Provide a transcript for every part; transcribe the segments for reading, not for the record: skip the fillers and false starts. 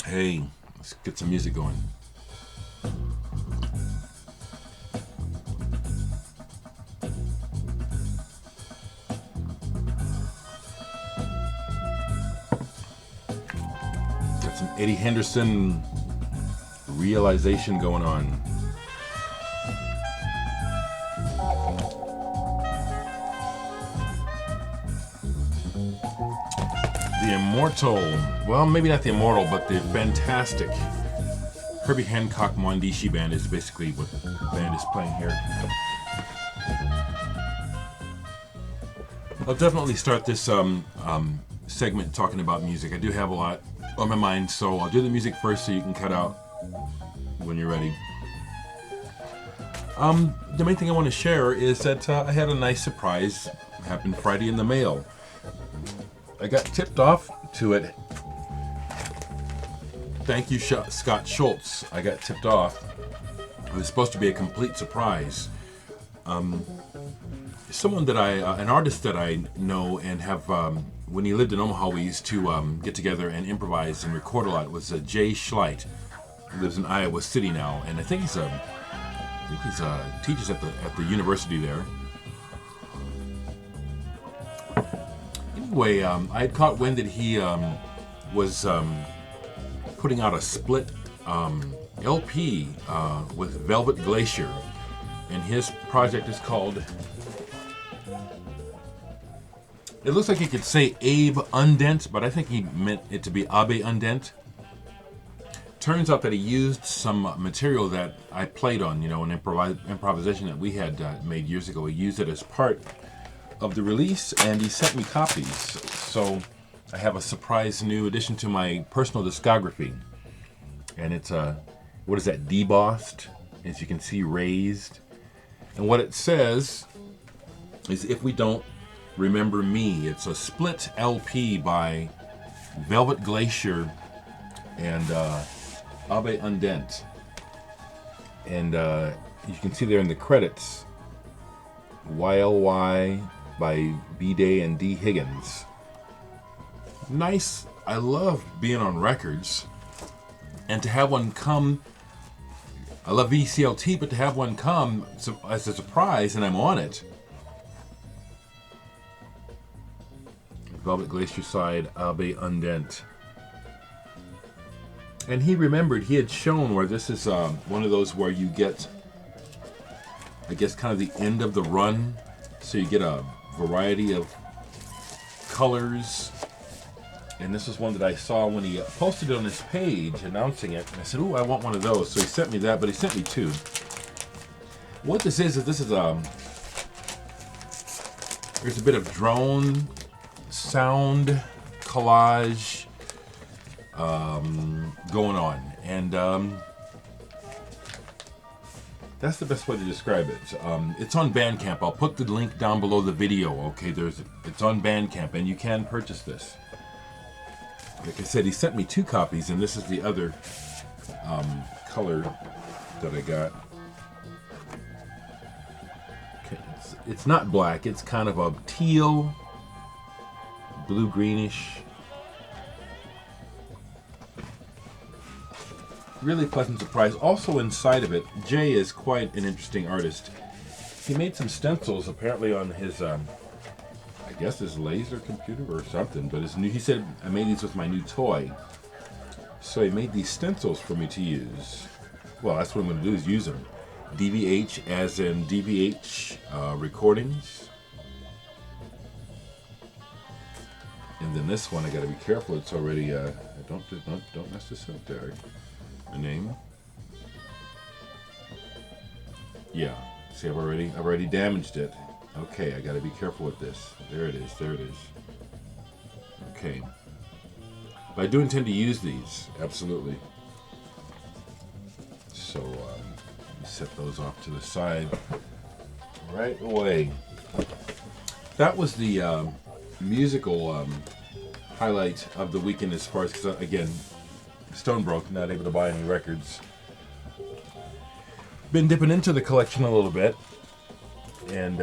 Hey, let's get some music going. Got some Eddie Henderson realization going on. The immortal, well, maybe not the immortal, but the fantastic Herbie Hancock Mwandishi Band is basically what the band is playing here. I'll definitely start this segment talking about music. I do have a lot on my mind, so I'll do the music first so you can cut out when you're ready. The main thing I want to share is that I had a nice surprise happen Friday in the mail. I got tipped off to it. Thank you, Scott Schultz. I got tipped off. It was supposed to be a complete surprise. Someone that an artist that I know and have, when he lived in Omaha, we used to get together and improvise and record a lot. It was Jay Schleit. He lives in Iowa City now, and I think he's teaches at the university there. Anyway, I had caught wind that he was putting out a split LP with Velvet Glacier, and his project is called, it looks like he could say Abe Undent, but I think he meant it to be Abe Undent. Turns out that he used some material that I played on, an improvisation that we had made years ago. He used it as part of the release, and he sent me copies. So I have a surprise new addition to my personal discography, and it's what is that, debossed, as you can see, raised. And what it says is, "If we don't remember me." It's a split LP by Velvet Glacier and Abe Undent, and you can see there in the credits, YLY by B-Day and D. Higgins. Nice. I love being on records, and to have one come, I love VCLT, but to have one come as a surprise, and I'm on it. Velvet Glacier side, Abe Undent. And he remembered, he had shown where this is one of those where you get, I guess, kind of the end of the run. So you get a variety of colors. And this is one that I saw when he posted it on his page announcing it. And I said, "Ooh, I want one of those." So he sent me that, but he sent me two. What this is there's a bit of drone sound collage going on, and that's the best way to describe it. It's on Bandcamp. I'll put the link down below the video. Okay, it's on Bandcamp, and you can purchase this. Like I said, he sent me two copies, and this is the other color that I got. Okay, it's not black. It's kind of a teal, blue-greenish. Really pleasant surprise. Also inside of it, Jay is quite an interesting artist. He made some stencils apparently on his, I guess his laser computer or something, but he said, "I made these with my new toy." So he made these stencils for me to use. Well, that's what I'm going to do, is use them. DVH as in DVH recordings. And then this one, I got to be careful. It's already, don't mess this up there. The name. Yeah. See, I've already damaged it. Okay, I gotta be careful with this. There it is. Okay. But I do intend to use these, absolutely. So, set those off to the side right away. That was the musical highlight of the weekend, as far as, because again, stone broke, not able to buy any records. Been dipping into the collection a little bit, and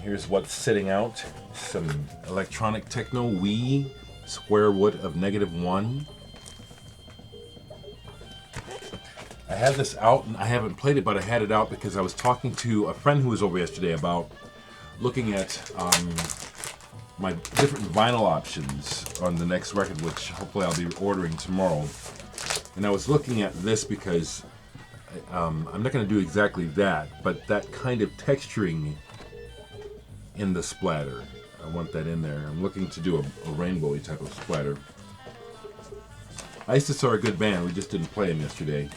here's what's sitting out. Some electronic techno, Wii, Square Root of -1. had this out, and I haven't played it, but I had it out because I was talking to a friend who was over yesterday about looking at my different vinyl options on the next record, which hopefully I'll be ordering tomorrow. And I was looking at this because I'm not going to do exactly that, but that kind of texturing in the splatter, I want that in there. I'm looking to do a rainbowy type of splatter. ISIS are a good band. We just didn't play them yesterday.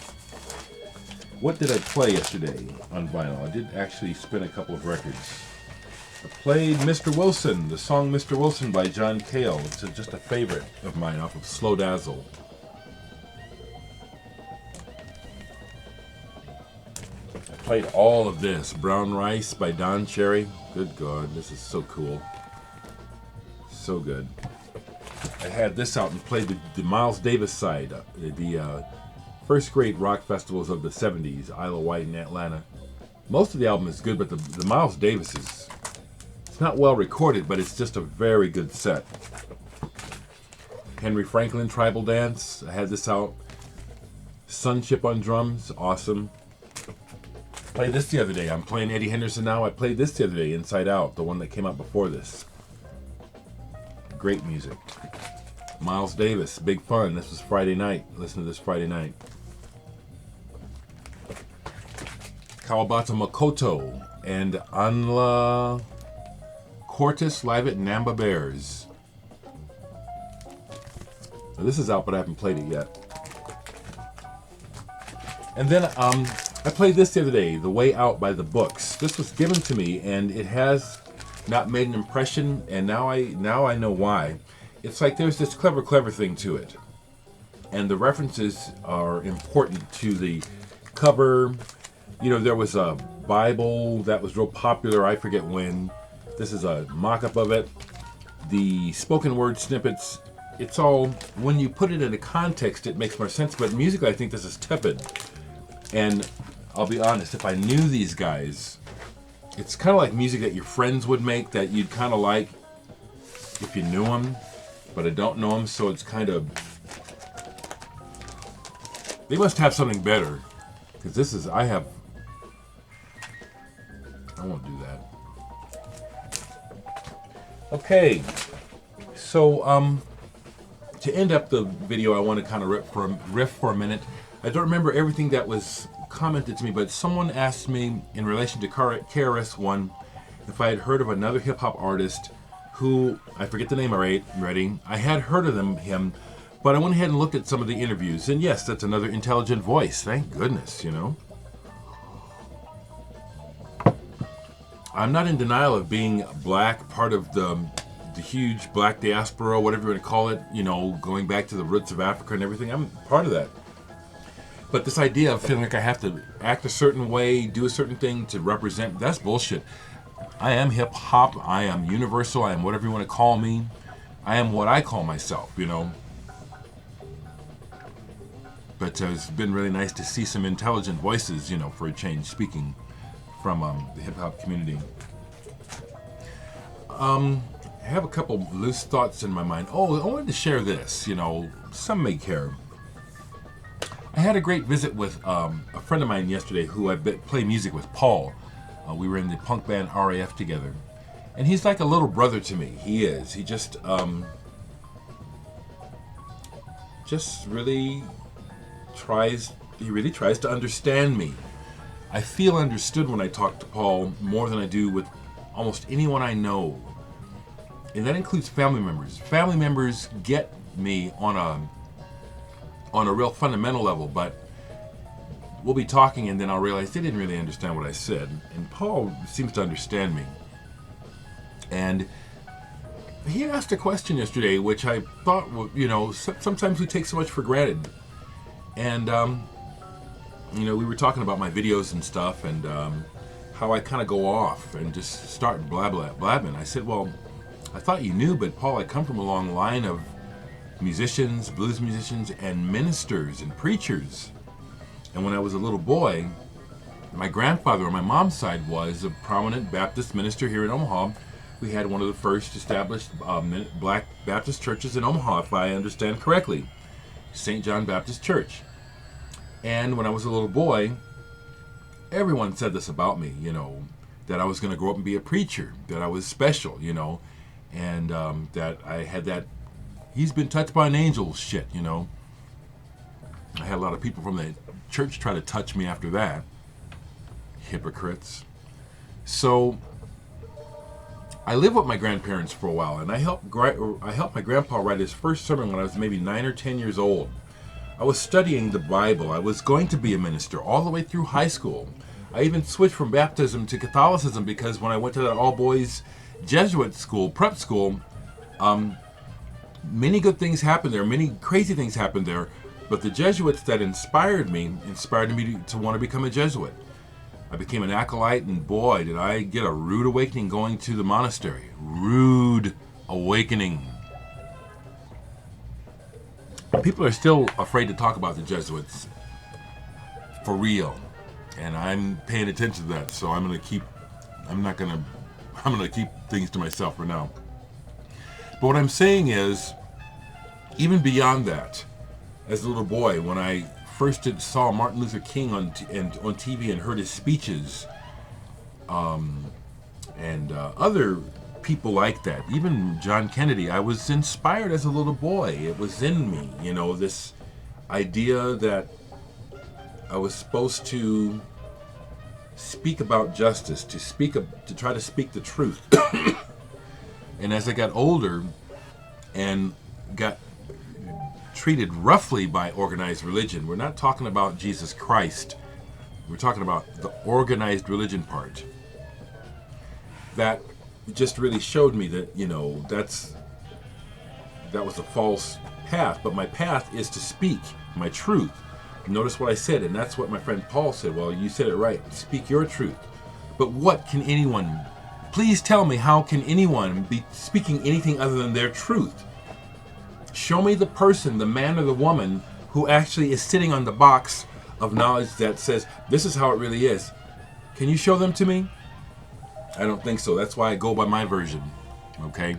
What did I play yesterday on vinyl? I did actually spin a couple of records. I played Mr. Wilson, the song Mr. Wilson by John Cale. It's just a favorite of mine off of Slow Dazzle. I played all of this. Brown Rice by Don Cherry. Good God, this is so cool. So good. I had this out and played the Miles Davis side, the first great rock festivals of the 70s, Isle of Wight and Atlanta. Most of the album is good, but the Miles Davis is, it's not well recorded, but it's just a very good set. Henry Franklin Tribal Dance, I had this out. Sunship on drums, awesome. Played this the other day. I'm playing Eddie Henderson now. I played this the other day, Inside Out, the one that came out before this. Great music. Miles Davis, big fun. This was Friday night. Listen to this Friday night. Kawabata Makoto and Anla Cortis live at Namba Bears. Now, this is out, but I haven't played it yet. And then I played this the other day, The Way Out by The Books. This was given to me, and it has not made an impression, and now I know why. It's like there's this clever thing to it. And the references are important to the cover. You know, there was a Bible that was real popular, I forget when. This is a mock-up of it. The spoken word snippets, it's all, when you put it in a context, it makes more sense. But musically, I think this is tepid. And I'll be honest, if I knew these guys, it's kind of like music that your friends would make that you'd kind of like if you knew them, but I don't know them, so it's kind of, they must have something better, because this is, I won't do that. Okay, so to end up the video, I want to kind of riff for a minute. I don't remember everything that was commented to me, but someone asked me in relation to KRS-One if I had heard of another hip-hop artist who, I forget the name already. I had heard of him, but I went ahead and looked at some of the interviews, and yes, that's another intelligent voice. Thank goodness, you know. I'm not in denial of being black, part of the huge black diaspora, whatever you want to call it, you know, going back to the roots of Africa and everything. I'm part of that. But this idea of feeling like I have to act a certain way, do a certain thing to represent, that's bullshit. I am hip-hop, I am universal, I am whatever you want to call me. I am what I call myself, you know. But it's been really nice to see some intelligent voices, you know, for a change, speaking from the hip-hop community. I have a couple loose thoughts in my mind. Oh, I wanted to share this, you know, some may care. I had a great visit with a friend of mine yesterday who I play music with, Paul. We were in the punk band RAF together. And he's like a little brother to me. He is. He just really tries to understand me. I feel understood when I talk to Paul more than I do with almost anyone I know. And that includes family members. Family members get me on a real fundamental level, but we'll be talking and then I'll realize they didn't really understand what I said. And Paul seems to understand me. And he asked a question yesterday, which I thought, you know, sometimes we take so much for granted. And, you know, we were talking about my videos and stuff and how I kind of go off and just start blabbing. I said, well, I thought you knew, but Paul, I come from a long line of musicians, blues musicians, and ministers and preachers. And when I was a little boy, my grandfather on my mom's side was a prominent Baptist minister here in Omaha. We had one of the first established black Baptist churches in Omaha, if I understand correctly, St. John Baptist Church. And when I was a little boy, everyone said this about me, that I was going to grow up and be a preacher, that I was special, and that I had that he's been touched by an angel shit. I had a lot of people from the church try to touch me after that. Hypocrites. So I lived with my grandparents for a while, and I helped my grandpa write his first sermon when I was maybe 9 or 10 years old. I was studying the Bible. I was going to be a minister all the way through high school. I even switched from baptism to Catholicism because when I went to that all-boys Jesuit school, prep school, many good things happened there. Many crazy things happened there. But the Jesuits that inspired me to want to become a Jesuit. I became an acolyte, and boy, did I get a rude awakening going to the monastery. Rude awakening. People are still afraid to talk about the Jesuits for real, and I'm paying attention to that. So I'm gonna keep things to myself for now. But what I'm saying is, even beyond that, as a little boy, when I first saw Martin Luther King on TV and heard his speeches, and other people like that, even John Kennedy, I was inspired as a little boy. It was in me, this idea that I was supposed to speak about justice, to try to speak the truth. And as I got older and got treated roughly by organized religion, we're not talking about Jesus Christ, we're talking about the organized religion part. That just really showed me that, that was a false path, but my path is to speak my truth. Notice what I said, and that's what my friend Paul said. Well, you said it right. Speak your truth. But please tell me, how can anyone be speaking anything other than their truth? Show me the person, the man or the woman, who actually is sitting on the box of knowledge that says, this is how it really is. Can you show them to me? I don't think so. That's why I go by my version. Okay?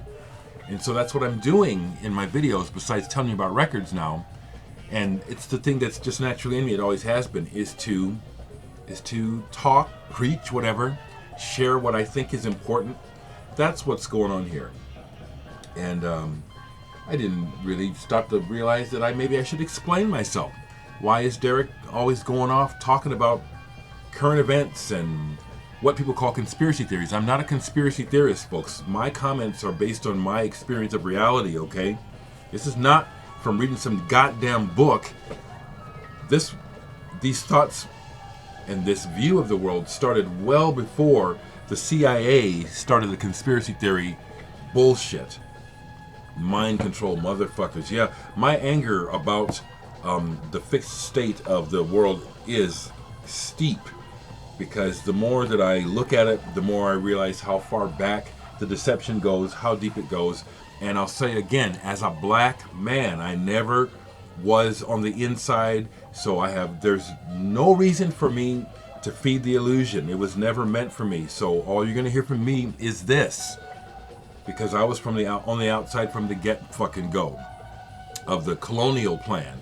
And so that's what I'm doing in my videos, besides telling you about records now. And it's the thing that's just naturally in me, it always has been, is to talk, preach, whatever, share what I think is important. That's what's going on here. And I didn't really stop to realize that maybe I should explain myself. Why is Derek always going off talking about current events and what people call conspiracy theories? I'm not a conspiracy theorist, folks. My comments are based on my experience of reality, okay? This is not from reading some goddamn book. These thoughts and this view of the world started well before the CIA started the conspiracy theory bullshit. Mind control motherfuckers. Yeah, my anger about the fixed state of the world is steep, because the more that I look at it, the more I realize how far back the deception goes, how deep it goes. And I'll say again, as a black man, I never was on the inside, so there's no reason for me to feed the illusion. It was never meant for me. So all you're gonna hear from me is this, because I was on the outside from the get fucking go of the colonial plan.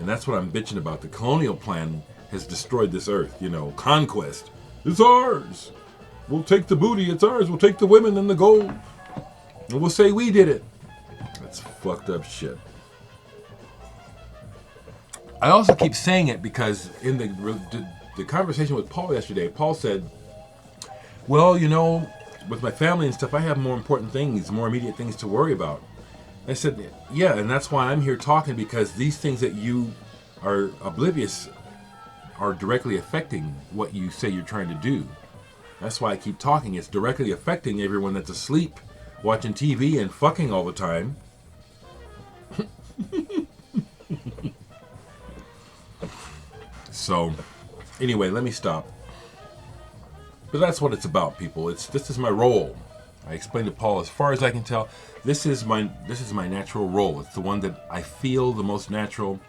And that's what I'm bitching about. The colonial plan has destroyed this earth, conquest. It's ours. We'll take the booty, it's ours. We'll take the women and the gold. And we'll say we did it. That's fucked up shit. I also keep saying it because in the conversation with Paul yesterday, Paul said, well, with my family and stuff, I have more important things, more immediate things to worry about. I said, yeah, and that's why I'm here talking, because these things that you are oblivious are directly affecting what you say you're trying to do. That's why I keep talking. It's directly affecting everyone that's asleep, watching TV and fucking all the time. So, anyway, let me stop. But that's what it's about, people. This is my role. I explained to Paul, as far as I can tell, this is my natural role. It's the one that I feel the most natural,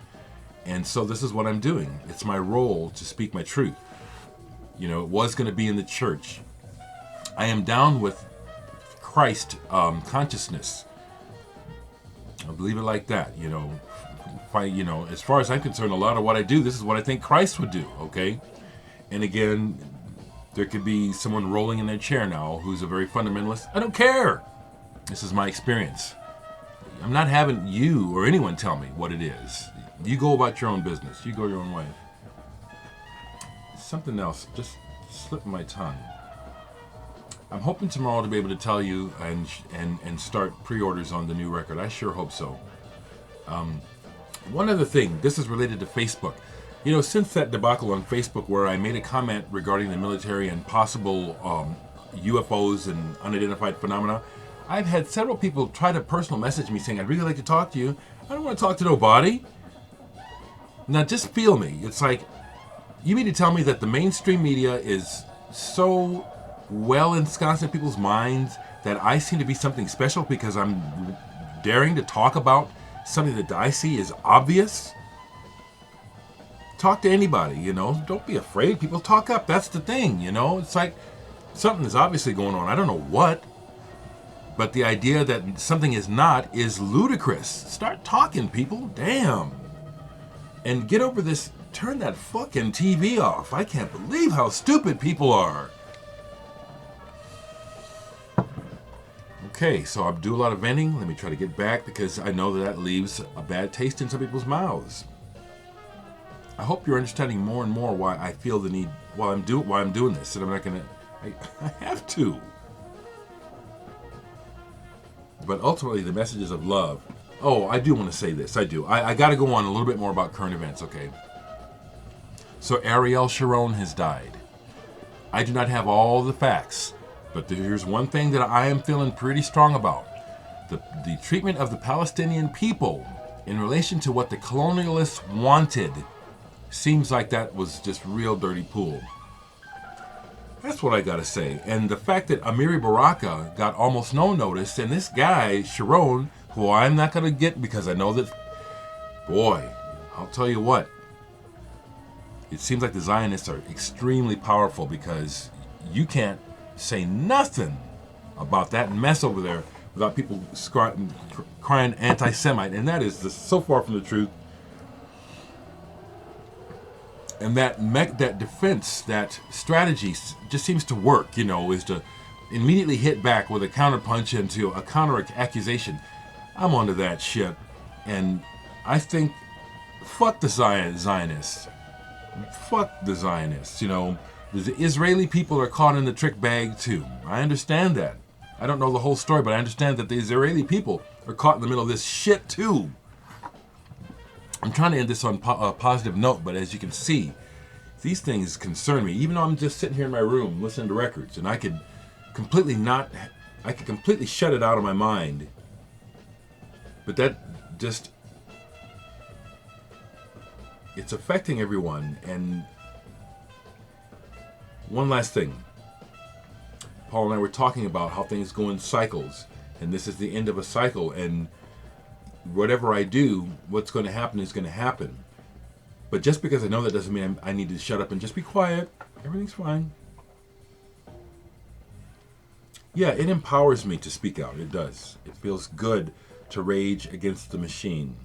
and so this is what I'm doing. It's my role to speak my truth. It was going to be in the church. I am down with Christ consciousness. I believe it like that. you know, as far as I'm concerned, a lot of what I do, this is what I think Christ would do, okay? And again, there could be someone rolling in their chair now who's a very fundamentalist. I don't care. This is my experience. I'm not having you or anyone tell me what it is. You go about your own business. You go your own way. Something else just slipped my tongue. I'm hoping tomorrow to be able to tell you and start pre-orders on the new record. I sure hope so. One other thing, this is related to Facebook. You know, since that debacle on Facebook where I made a comment regarding the military and possible UFOs and unidentified phenomena, I've had several people try to personal message me saying, I'd really like to talk to you. I don't want to talk to nobody. Now, just feel me. It's like, you mean to tell me that the mainstream media is so well ensconced in people's minds that I seem to be something special because I'm daring to talk about something that I see is obvious? Talk to anybody, you know. Don't be afraid. People talk up. That's the thing, you know. It's like something is obviously going on. I don't know what. But the idea that something is not is ludicrous. Start talking, people. Damn. And get over this. Turn that fucking TV off. I can't believe how stupid people are. Okay, so I do a lot of venting. Let me try to get back because I know that leaves a bad taste in some people's mouths. I hope you're understanding more and more why I feel the need why I'm doing this, and I'm not gonna. I have to. But ultimately, the messages of love. Oh, I do want to say this. I do. I got to go on a little bit more about current events. Okay. So Ariel Sharon has died. I do not have all the facts, but here's one thing that I am feeling pretty strong about: the treatment of the Palestinian people in relation to what the colonialists wanted. Seems like that was just real dirty pool. That's what I gotta say. And the fact that Amiri Baraka got almost no notice, and this guy, Sharon, who I'm not gonna get because I know that, boy, I'll tell you what, it seems like the Zionists are extremely powerful because you can't say nothing about that mess over there without people crying anti-Semite, and that is just so far from the truth. And that defense, that strategy just seems to work, you know, is to immediately hit back with a counterpunch into a counter accusation. I'm onto that shit. And I think, fuck the Zionists. Fuck the Zionists, you know. The Israeli people are caught in the trick bag too. I understand that. I don't know the whole story, but I understand that the Israeli people are caught in the middle of this shit too. I'm trying to end this on a positive note, but as you can see, these things concern me. Even though I'm just sitting here in my room listening to records, and I could completely shut it out of my mind. But that just, it's affecting everyone. And one last thing. Paul and I were talking about how things go in cycles, and this is the end of a cycle, and whatever I do, what's going to happen is going to happen. But just because I know that doesn't mean I need to shut up and just be quiet. Everything's fine. Yeah, it empowers me to speak out. It does. It feels good to rage against the machine.